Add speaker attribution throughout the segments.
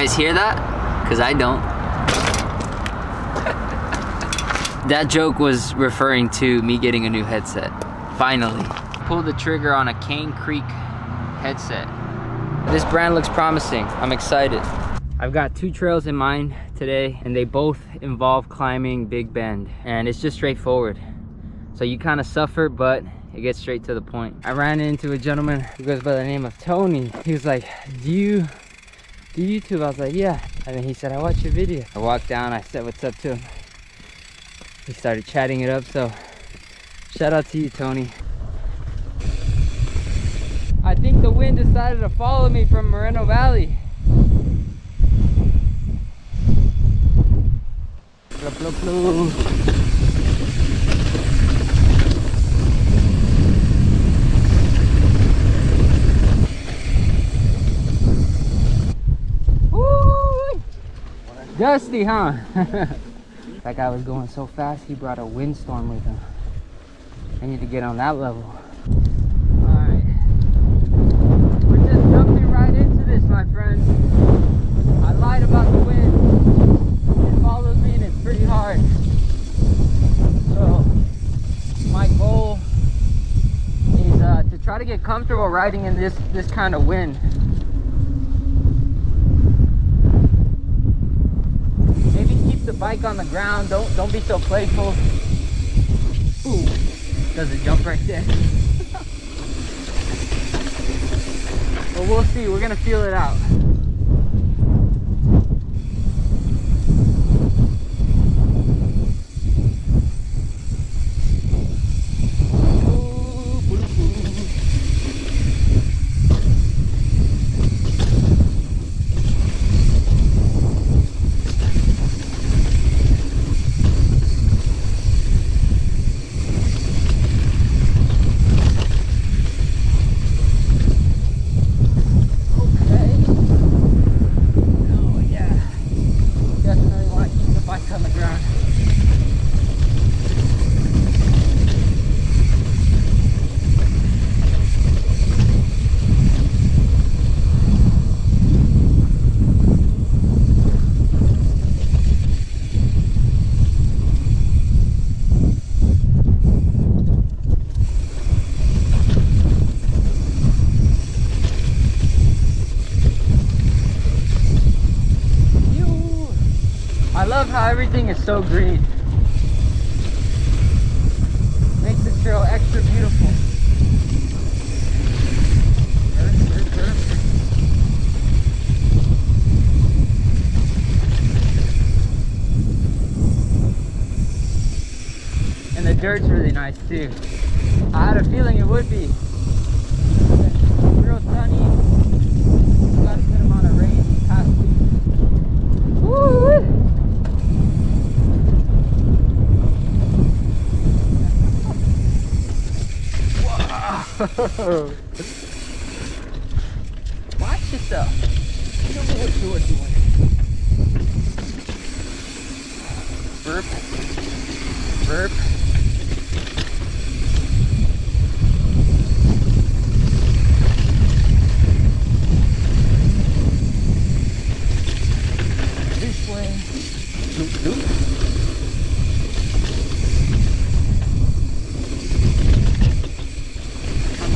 Speaker 1: guys hear that? Because I don't. That joke was referring to me getting a new headset. Finally. Pulled the trigger on a Cane Creek headset. This brand looks promising. I'm excited. I've got 2 trails in mind today, and they both involve climbing Big Bend. And it's just straightforward. So you kind of suffer, but it gets straight to the point. I ran into a gentleman who goes by the name of Tony. He was like, do you do YouTube? I was like, yeah. And then he said, I watch your video. I walked down, I said what's up to him. He started chatting it up, so shout out to you, Tony. I think the wind decided to follow me from Moreno Valley. Blah, blah, blah. Dusty, huh? That guy was going so fast, he brought a windstorm with him. I need to get on that level. Alright. We're just jumping right into this, my friends. I lied about the wind. It follows me and it's pretty hard. So, my goal is to try to get comfortable riding in this kind of wind. The bike on the ground, don't be so playful. Ooh, does it jump right there? But we'll see, we're gonna feel it out. I love how everything is so green. Makes the trail extra beautiful. And the dirt's really nice too. I had a feeling it would be. Real sunny. Got a good amount of rain these past weeks. Woo! Watch yourself. You don't know what you are doing. Burp. Burp. This way. Loop, loop.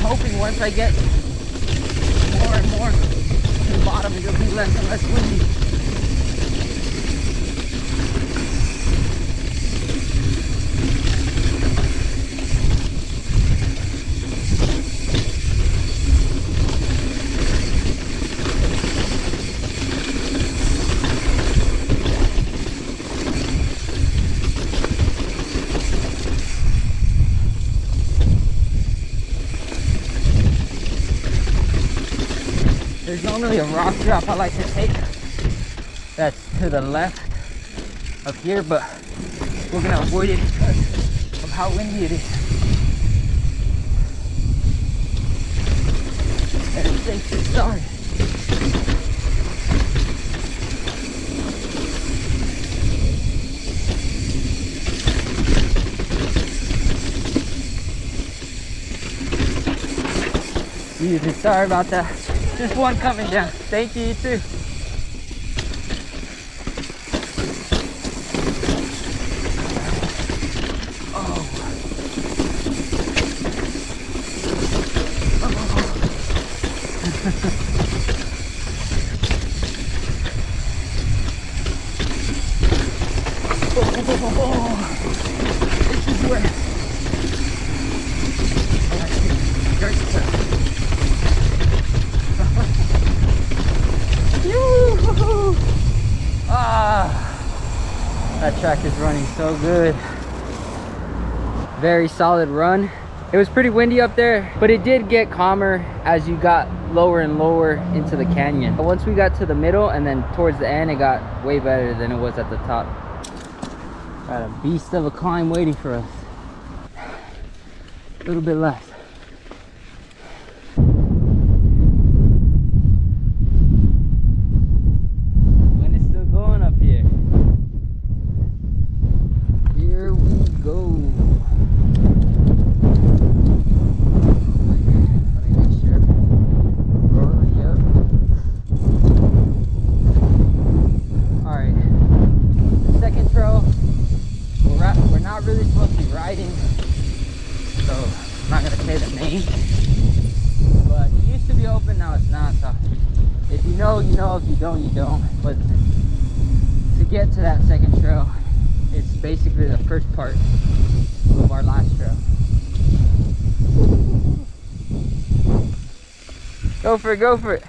Speaker 1: Hoping once I get more and more to the bottom, it'll be less and less windy. There's normally a rock drop I like to take that's to the left of here, but we're gonna avoid it because of how windy it is. And it's safe to start. Easy, sorry about that. Just one coming down. Thank you, you too. This is where that track is running so good. Very solid run. It was pretty windy up there, but it did get calmer as you got lower and lower into the canyon. But once we got to the middle and then towards the end, it got way better than it was at the top. Got a beast of a climb waiting for us. A little bit left. Wind is still going up here. Here we go. Let me make sure. Oh, yep. Alright. The second trail, we're not really supposed to be riding, so I'm not gonna say the name, but it used to be open, now it's not. So if you know, you know. If you don't, you don't. But to get to that second trail, it's basically the first part of our last trail. Go for it, go for it.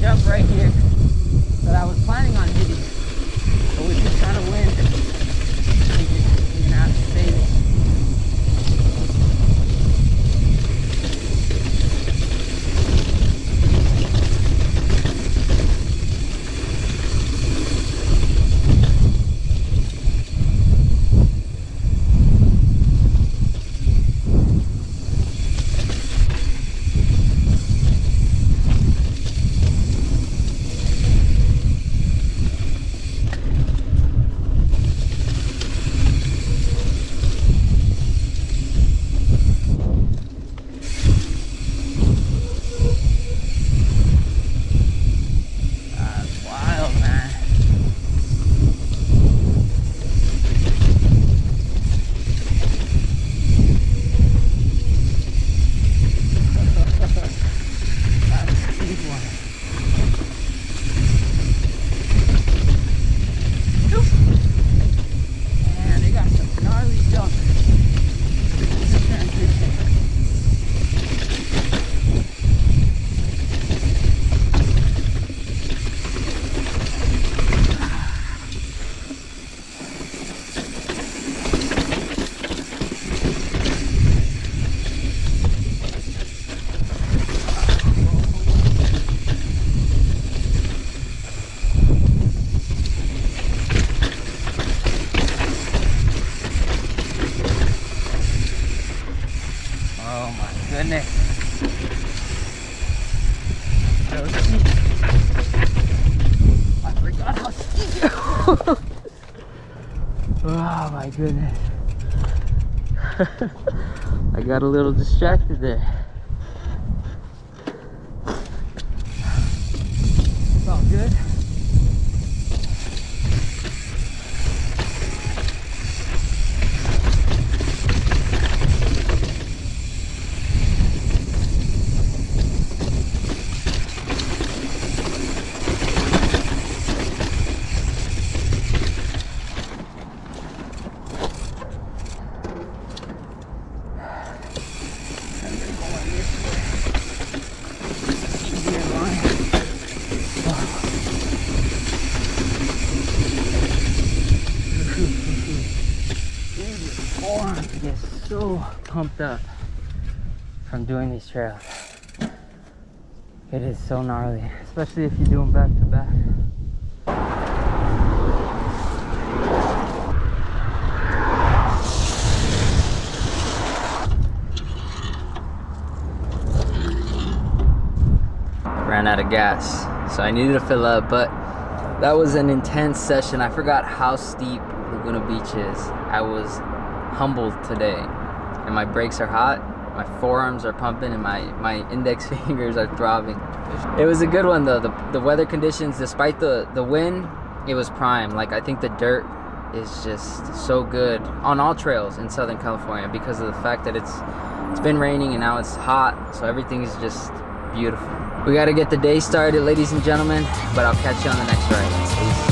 Speaker 1: Jump right here that I was planning on hitting, but with this kind of wind, you're gonna have to save it. Goodness. So steep. I forgot how steep it was. Oh my goodness. I got a little distracted there. It's all good. arms get so pumped up from doing these trails. It is so gnarly, especially if you do them back to back. Ran out of gas, so I needed to fill up, but that was an intense session. I forgot how steep Laguna Beach is. I was humbled today, and my brakes are hot, my forearms are pumping, and my index fingers are throbbing. It was a good one though. The weather conditions, despite the wind, it was prime. Like, I think the dirt is just so good on all trails in Southern California because of the fact that it's been raining and now it's hot, so everything is just beautiful. We got to get the day started, ladies and gentlemen, but I'll catch you on the next ride. Peace.